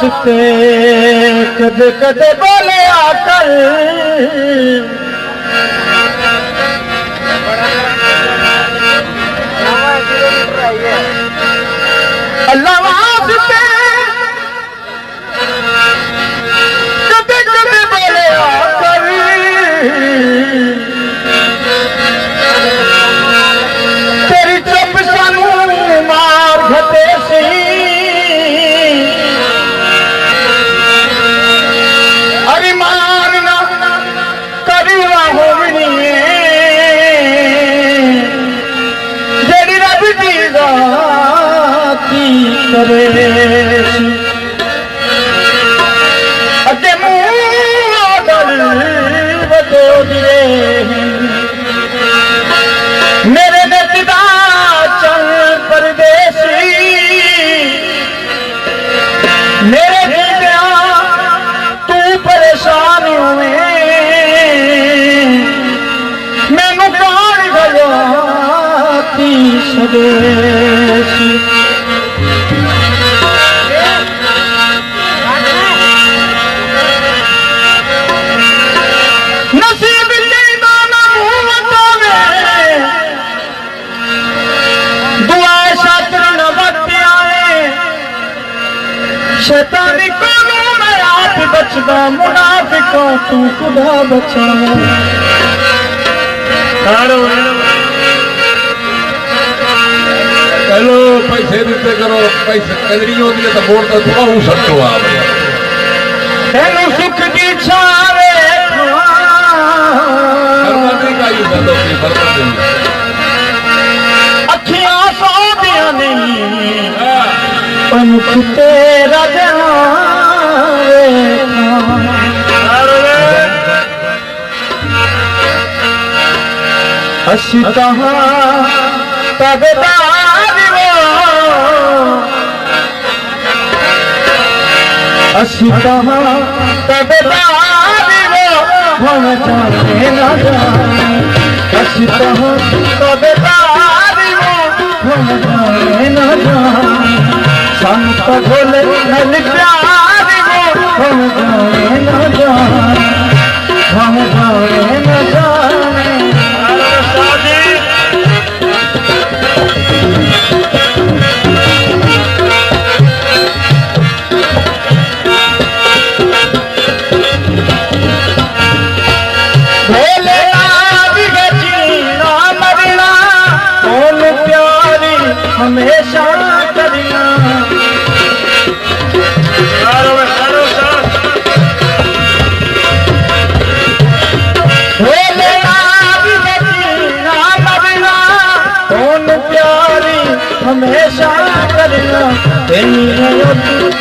वास्ते कदे कदे बोले आकर अल्लाह वास्ते कदे कदे बोले आकर तेरी चुप सानू मार घटे सी अरे मारना करीवा होवनी जेड़ी रब दी जाती करे अगे मुंह गल वदो दिए मेरे नचदा चल परदेसी मेरे जीविया तू परेशान हुए मैनू कौन गयाती स्वदेशी नसीब लेना ना मुँह दुआ शातिर न वक्त आए शैतानी को मैं आप बचदा मुनाफिकों तू खुदा बचा चलो पैसे दिते करो पैसे कदरी होती है तो वोट तो थोड़ा सट्टो आ तेनू सुख की छावे अखियां सो दिया नहीं पंख तेरा असी तहां तबेदार असी तहां तबेदार हम जाने न जाने असी तहां तबेदार हम जाने न जाने संत बोले नल प्यार हम जाने न जाने हम जाने न जाने हमेशा करना प्यारी हमेशा करना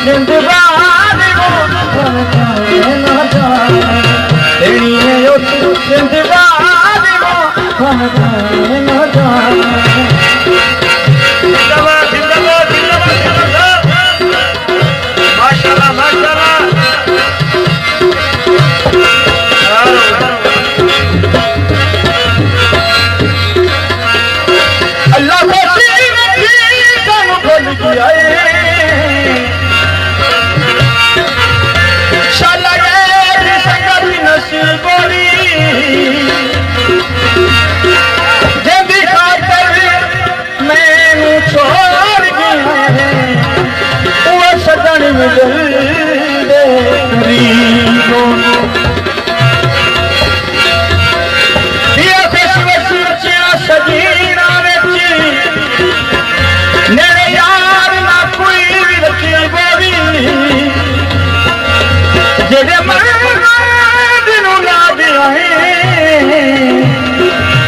जिंदगार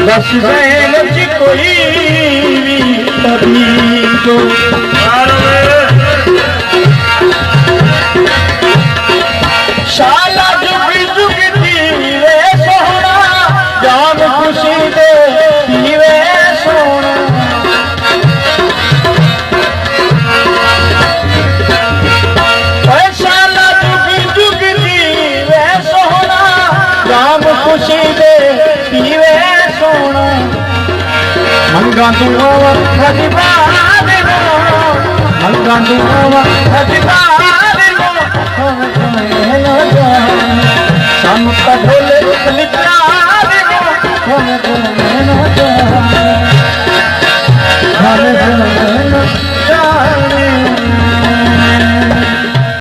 बस कोई भी तभी तो शाला जुग जुग जीवे सोना जाम खुशी दे जीवे सोना शाला जुग जुग जीवे सोना जाम खुशी दे जीवे सोना मंगा दुआ हजबाद मंगा दुआ हजबाद हम तो भोले इसलिए प्यार को हमें भूलना चाहिए, हमें भूलना